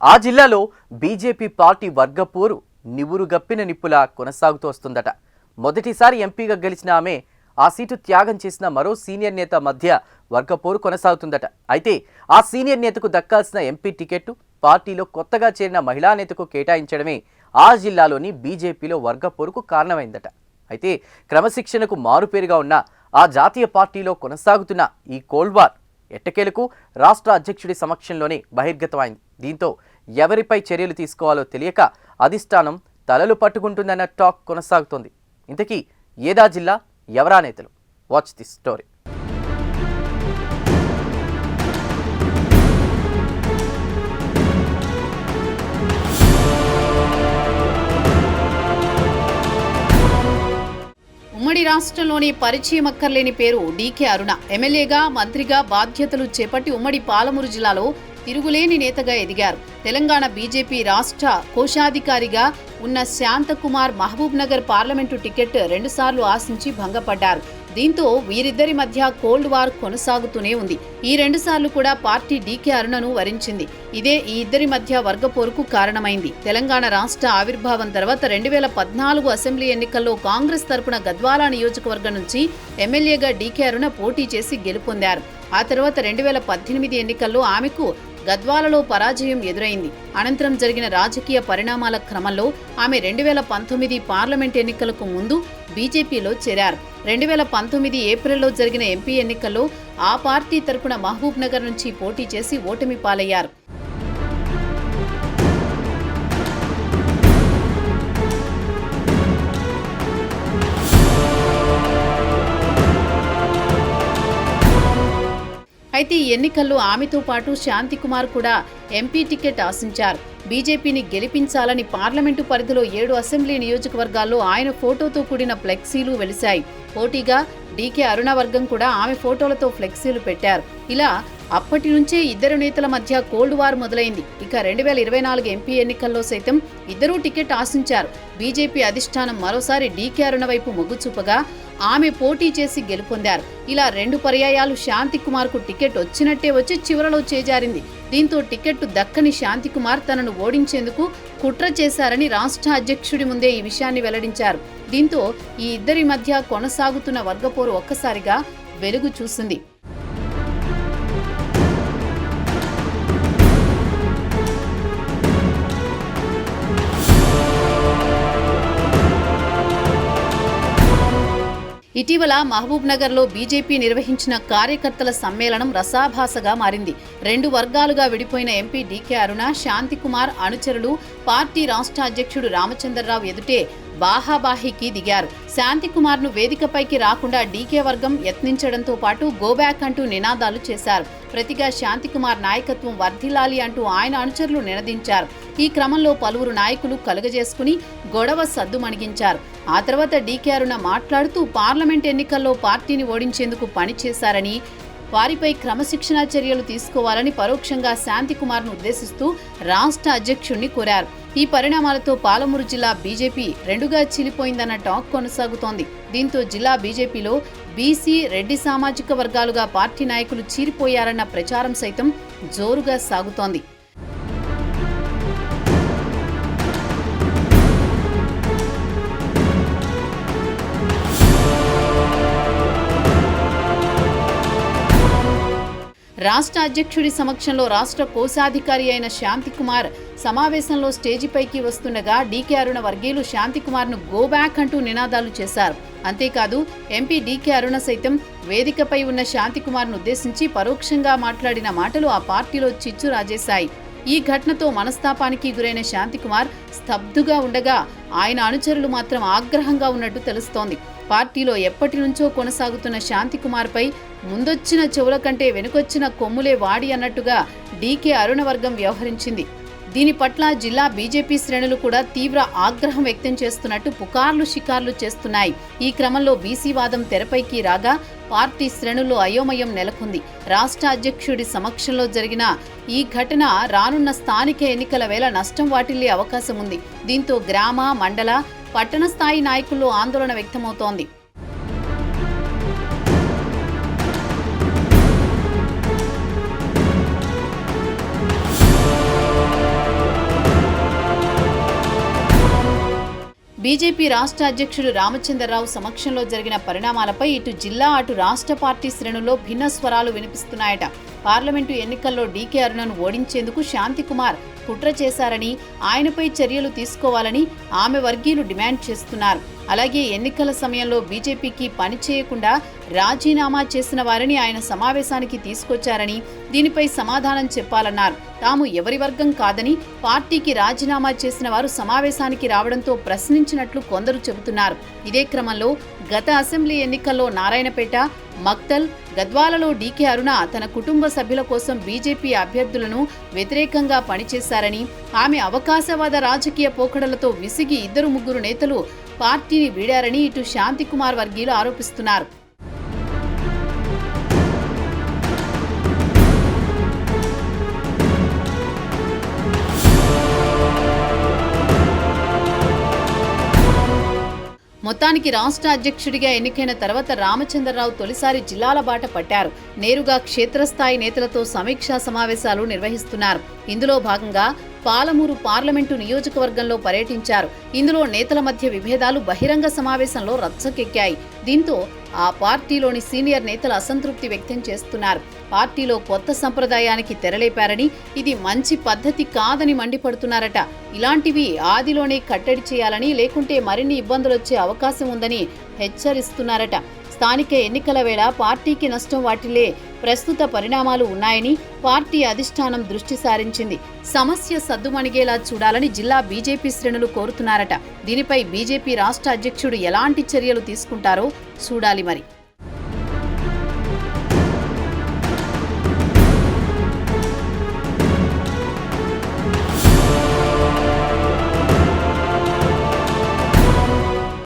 ఆ జిల్లాలో BJP party వర్గపోరు నివురుగప్పిన నిప్పులా కొనసాగుతూ వస్తుందట. మొదటిసారి ఎంపీగా గెలిచిన ఆమె ఆ సీటు త్యాగం చేసిన మరో సీనియర్ నేత మధ్య వర్గపోరు కొనసాగుతుందట. అయితే ఆ సీనియర్ నేతకు దక్కాల్సిన ఎంపీ టికెట్ పార్టీలో కొత్తగా చేరిన మహిళా నేతకు కేటాయించడమే ఆ జిల్లాలోని బీజేపీలో వర్గపోరుకు కారణమైందట. అయితే క్రమశిక్షణకు మారుపేరుగా ఉన్న ఆ జాతీయ పార్టీలో కొనసాగుతున్న ఈ కోల్డ్ వార్ ఎట్టకేలకు రాష్ట్ర అధ్యక్షుడి సమక్షంలోనే బహిర్గతమైంది. దీంతో ఎవరిపై చర్యలు తీసుకోవాలో తెలియక అధిష్టానం తలలు పట్టుకుంటుందన్న టాక్ కొనసాగుతోంది. ఇంతకీ ఏదా జిల్లా, ఎవరా నేతలు? Watch this story. ఉమ్మడి రాష్ట్రంలోని పరిచయం అక్కర్లేని పేరు డీకే అరుణ. ఎమ్మెల్యేగా, మంత్రిగా బాధ్యతలు చేపట్టి ఉమ్మడి పాలమూరు జిల్లాలో తిరుగులేని నేతగా ఎదిగారు. తెలంగాణ బీజేపీ రాష్ట్ర కోశాధికారిగా ఉన్న శాంతకుమార్ మహబూబ్ నగర్ పార్లమెంటు టికెట్ 2 సార్లు ఆశించి భంగపడ్డారు. దీంతో వీరిద్దరి మధ్య కోల్డ్ వార్ కొనసాగుతూనే ఉంది. ఈ 2 సార్లు కూడా పార్టీ డీకే అరుణను వరించింది. ఇదే ఈ ఇద్దరి మధ్య వర్గపోరుకు కారణమైంది. తెలంగాణ రాష్ట్ర ఆవిర్భావం తర్వాత 2014 అసెంబ్లీ ఎన్నికల్లో కాంగ్రెస్ తరపున గద్వాల నియోజకవర్గం నుంచి ఎమ్మెల్యేగా డీకే అరుణ పోటీ చేసి గెలుపొందారు. ఆ తర్వాత 2018 ఎన్నికల్లో ఆమెకు గద్వాలలో పరాజయం ఎదురైంది. అనంతరం జరిగిన రాజకీయ పరిణామాల క్రమంలో ఆమె 2019 పార్లమెంట్ ఎన్నికలకు ముందు బీజేపీలో చేరారు. 2019 ఏప్రిల్లో జరిగిన ఎంపీ ఎన్నికల్లో ఆ పార్టీ తరపున మహబూబ్ నగర్ నుంచి పోటీ చేసి ఓటమి పాలయ్యారు. అయితే ఈ ఎన్నికల్లో ఆమెతో పాటు శాంతికుమార్ కూడా ఎంపీ టికెట్ ఆశించారు. బీజేపీని గెలిపించాలని పార్లమెంటు పరిధిలో 7 అసెంబ్లీ నియోజకవర్గాల్లో ఆయన ఫోటోతో కూడిన ఫ్లెక్సీలు వెలిశాయి. పోటీగా డీకే అరుణ వర్గం కూడా ఆమె ఫోటోలతో ఫ్లెక్సీలు పెట్టారు. ఇలా అప్పటి నుంచే ఇద్దరు నేతల మధ్య కోల్డ్ వార్ మొదలైంది. ఇక 2024 ఎంపీ ఎన్నికల్లో సైతం ఇద్దరూ టికెట్ ఆశించారు. బీజేపీ అధిష్టానం మరోసారి డీకే అరుణ వైపు మొగ్గు చూపగా ఆమె పోటీ చేసి గెలుపొందారు. ఇలా 2 పర్యాయాలు శాంతికుమార్కు టికెట్ వచ్చినట్టే వచ్చి చివరలో చేజారింది. దీంతో టికెట్ దక్కని శాంతికుమార్ తనను ఓడించేందుకు కుట్ర చేశారని రాష్ట్ర అధ్యక్షుడి ముందే ఈ విషయాన్ని వెల్లడించారు. దీంతో ఈ ఇద్దరి మధ్య కొనసాగుతున్న వర్గపోరు ఒక్కసారిగా వెలుగు చూసింది. ఇటీవల మహబూబ్ నగర్లో బీజేపీ నిర్వహించిన కార్యకర్తల సమ్మేళనం రసాభాసగా మారింది. 2 వర్గాలుగా విడిపోయిన ఎంపీ డీకే అరుణ, శాంతికుమార్ అనుచరులు పార్టీ రాష్ట్ర అధ్యక్షుడు రామచంద్రరావు ఎదుటే బాహాబాహీకి దిగారు. శాంతికుమార్ను వేదికపైకి రాకుండా డీకే వర్గం యత్నించడంతో పాటు గోబ్యాక్ అంటూ నినాదాలు చేశారు. ప్రతిగా శాంతికుమార్ నాయకత్వం వర్ధిల్లాలి అంటూ ఆయన అనుచరులు నినదించారు. ఈ క్రమంలో పలువురు నాయకులు కలుగజేసుకుని గొడవ సద్దుమణిగించారు. ఆ తర్వాత డీకే అరుణ మాట్లాడుతూ పార్లమెంట్ ఎన్నికల్లో పార్టీని ఓడించేందుకు పనిచేశారని, వారిపై క్రమశిక్షణా చర్యలు తీసుకోవాలని పరోక్షంగా శాంతికుమార్ను ఉద్దేశిస్తూ రాష్ట్ర అధ్యక్షుడిని కోరారు. ఈ పరిణామాలతో పాలమూరు జిల్లా బీజేపీ 2గా చీలిపోయిందన్న టాక్ కొనసాగుతోంది. దీంతో జిల్లా బీజేపీలో బీసీ, రెడ్డి సామాజిక వర్గాలుగా పార్టీ నాయకులు చీలిపోయారన్న ప్రచారం సైతం జోరుగా సాగుతోంది. రాష్ట్ర అధ్యక్షుడి సమక్షంలో రాష్ట్ర కోశాధికారి అయిన శాంతికుమార్ సమావేశంలో స్టేజిపైకి వస్తుండగా డీకే అరుణ వర్గీయులు శాంతికుమార్ను గోబ్యాక్ అంటూ నినాదాలు చేశారు. అంతేకాదు ఎంపీ డీకే అరుణ సైతం వేదికపై ఉన్న శాంతికుమార్ను ఉద్దేశించి పరోక్షంగా మాట్లాడిన మాటలు ఆ పార్టీలో చిచ్చు రాజేశాయి. ఈ ఘటనతో మనస్తాపానికి గురైన శాంతికుమార్ స్తబ్దుగా ఉండగా ఆయన అనుచరులు మాత్రం ఆగ్రహంగా ఉన్నట్టు తెలుస్తోంది. పార్టీలో ఎప్పటి నుంచో కొనసాగుతున్న శాంతికుమార్పై ముందొచ్చిన చెవుల కంటే వెనుకొచ్చిన కొమ్ములే వాడి అన్నట్టుగా డీకే అరుణ వర్గం వ్యవహరించింది. దీని పట్ల జిల్లా బీజేపీ శ్రేణులు కూడా తీవ్ర ఆగ్రహం వ్యక్తం చేస్తున్నట్టు పుకార్లు షికార్లు చేస్తున్నాయి. ఈ క్రమంలో బీసీ వాదం తెరపైకి రాగా పార్టీ శ్రేణుల్లో అయోమయం నెలకొంది. రాష్ట్ర అధ్యక్షుడి సమక్షంలో జరిగిన ఈ ఘటన రానున్న స్థానిక ఎన్నికల వేళ నష్టం వాటిల్లే అవకాశం ఉంది. దీంతో గ్రామ, మండల, పట్టణ స్థాయి నాయకుల్లో ఆందోళన వ్యక్తమవుతోంది. బీజేపీ రాష్ట్ర అధ్యక్షుడు రామచంద్రరావు సమక్షంలో జరిగిన పరిణామాలపై ఇటు జిల్లా అటు రాష్ట్ర పార్టీ శ్రేణుల్లో భిన్న స్వరాలు వినిపిస్తున్నాయట. పార్లమెంటు ఎన్నికల్లో డీకే అరుణను ఓడించేందుకు శాంతికుమార్ కుట్ర చేశారని, ఆయనపై చర్యలు తీసుకోవాలని ఆమె వర్గీయులు డిమాండ్ చేస్తున్నారు. అలాగే ఎన్నికల సమయంలో బీజేపీకి పని చేయకుండా రాజీనామా చేసిన వారిని ఆయన సమావేశానికి తీసుకొచ్చారని, దీనిపై సమాధానం చెప్పాలన్నారు. తాము ఎవరి వర్గం కాదని, పార్టీకి రాజీనామా చేసిన వారు సమావేశానికి రావడంతో ప్రశ్నించినట్లు కొందరు చెబుతున్నారు. ఇదే క్రమంలో గత అసెంబ్లీ ఎన్నికల్లో నారాయణపేట, మక్తల్, గద్వాలలో డీకే అరుణ తన కుటుంబ సభ్యుల కోసం బీజేపీ అభ్యర్థులను వ్యతిరేకంగా పనిచేశారని, ఆమె అవకాశవాద రాజకీయ పోకడలతో విసిగి 2-3 నేతలు పార్టీని వీడారని ఇటు శాంతికుమార్ వర్గీయులు ఆరోపిస్తున్నారు. మొత్తానికి రాష్ట్ర అధ్యక్షుడిగా ఎన్నికైన తర్వాత రామచంద్రరావు తొలిసారి జిల్లాల బాట పట్టారు. నేరుగా క్షేత్రస్థాయి నేతలతో సమీక్షా సమావేశాలు నిర్వహిస్తున్నారు. ఇందులో భాగంగా పాలమూరు పార్లమెంటు నియోజకవర్గంలో పర్యటించారు. ఇందులో నేతల మధ్య విభేదాలు బహిరంగ సమావేశంలో రచ్చకెక్కాయి. దీంతో ఆ పార్టీలోని సీనియర్ నేతలు అసంతృప్తి వ్యక్తం చేస్తున్నారు. పార్టీలో కొత్త సంప్రదాయానికి తెరలేపారని, ఇది మంచి పద్ధతి కాదని మండిపడుతున్నారట. ఇలాంటివి ఆదిలోనే కట్టడి చేయాలని, లేకుంటే మరిన్ని ఇబ్బందులొచ్చే అవకాశం ఉందని హెచ్చరిస్తున్నారట. స్థానిక ఎన్నికల వేళ పార్టీకి నష్టం వాటిల్లే ప్రస్తుత పరిణామాలు ఉన్నాయని పార్టీ అధిష్టానం దృష్టి సారించింది. సమస్య సద్దుమణిగేలా చూడాలని జిల్లా బీజేపీ శ్రేణులు కోరుతున్నారట. దీనిపై బీజేపీ రాష్ట్ర అధ్యక్షుడు ఎలాంటి చర్యలు తీసుకుంటారో చూడాలి మరి.